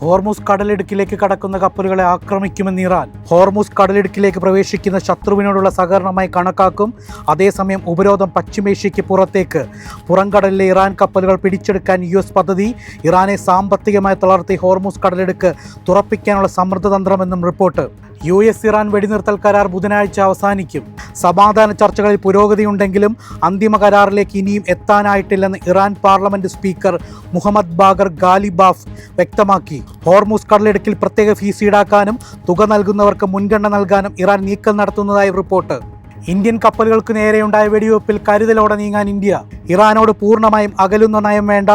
Hormuz കടലിടുക്കിലേക്ക് കടക്കുന്ന കപ്പലുകളെ ആക്രമിക്കുമെന്ന് Iran. Hormuz കടലിടുക്കിലേക്ക് പ്രവേശിക്കുന്ന ശത്രുവിനോടുള്ള സഹകരണമായി കണക്കാക്കും. അതേസമയം ഉപരോധം പശ്ചിമേഷ്യയ്ക്ക് പുറത്തേക്ക്. പുറംകടലിലെ ഇറാൻ കപ്പലുകൾ പിടിച്ചെടുക്കാൻ US പദ്ധതി. ഇറാനെ സാമ്പത്തികമായി തളർത്തി ഹോർമുസ് കടലിടുക്ക് തുറപ്പിക്കാനുള്ള സമ്മർദ്ദതന്ത്രമെന്നും റിപ്പോർട്ട്. US ഇറാൻ വെടിനിർത്തൽ കരാർ ബുധനാഴ്ച അവസാനിക്കും. സമാധാന ചർച്ചകളിൽ പുരോഗതിയുണ്ടെങ്കിലും അന്തിമ കരാറിലേക്ക് ഇനിയും എത്താനായിട്ടില്ലെന്ന് Iran parliament speaker Mohammad Bagher Ghalibaf വ്യക്തമാക്കി. ഹോർമുസ് കടലിടുക്കിൽ പ്രത്യേക ഫീസ് ഈടാക്കാനും തുക നൽകുന്നവർക്ക് മുൻഗണന നൽകാനും ഇറാൻ നീക്കം നടത്തുന്നതായി റിപ്പോർട്ട്. ഇന്ത്യൻ കപ്പലുകൾക്ക് നേരെയുണ്ടായ വെടിവെപ്പിൽ കരുതലോടെ നീങ്ങാൻ ഇന്ത്യ. ഇറാനോട് പൂർണ്ണമായും അകലുന്ന നയം വേണ്ട.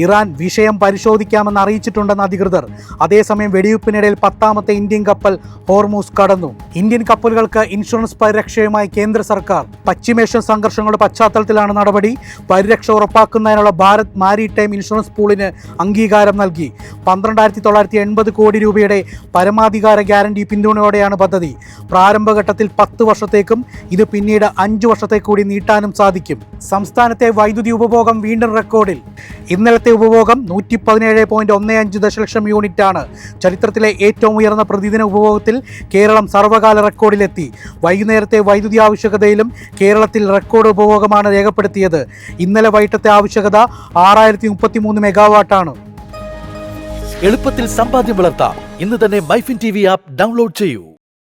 ഇറാൻ വിഷയം പരിശോധിക്കാമെന്ന് അറിയിച്ചിട്ടുണ്ടെന്ന് അധികൃതർ. അതേസമയം വെടിവെപ്പിനിടയിൽ 10ാമത്തെ ഇന്ത്യൻ കപ്പൽ ഹോർമുസ് കടന്നു. ഇന്ത്യൻ കപ്പലുകൾക്ക് ഇൻഷുറൻസ് പരിരക്ഷയുമായി കേന്ദ്ര സർക്കാർ. പശ്ചിമേഷ്യൻ സംഘർഷങ്ങളുടെ പശ്ചാത്തലത്തിലാണ് നടപടി. പരിരക്ഷ ഉറപ്പാക്കുന്നതിനുള്ള ഭാരത് മാരിടൈം ഇൻഷുറൻസ് പൂളിന് അംഗീകാരം നൽകി. 12,980 കോടി രൂപയുടെ പരമാധികാര ഗ്യാരണ്ടി പിന്തുണയോടെയാണ് പദ്ധതി. പ്രാരംഭഘട്ടത്തിൽ 10 വർഷത്തേക്കും ഇത് പിന്നീട് 5 വർഷത്തേക്ക് കൂടി നീട്ടാനും സാധിക്കും. സംസ്ഥാനത്തെ വൈദ്യുതി ഉപഭോഗം വീണ്ടും റെക്കോർഡിൽ. ഇന്നലത്തെ ഉപഭോഗം 117.15 ദശലക്ഷം യൂണിറ്റാണ്. ചരിത്രത്തിലെ ഏറ്റവും ഉയർന്ന പ്രതിദിന ഉപഭോഗത്തിൽ കേരളം സർവ്വകാല റെക്കോർഡിലെത്തി. വൈകുന്നേരത്തെ വൈദ്യുതി ആവശ്യകതയിലും കേരളത്തിൽ റെക്കോർഡ് ഉപഭോഗമാണ് രേഖപ്പെടുത്തിയത്. ഇന്നലെ വൈകിട്ടത്തെ ആവശ്യകത 6033 മെഗാവാട്ടാണ്. എളുപ്പത്തിൽ സമ്പാദ്യം വളർത്താം. ഇന്ന് തന്നെ മൈഫിൻ TV ആപ്പ് ഡൗൺലോഡ് ചെയ്യൂ.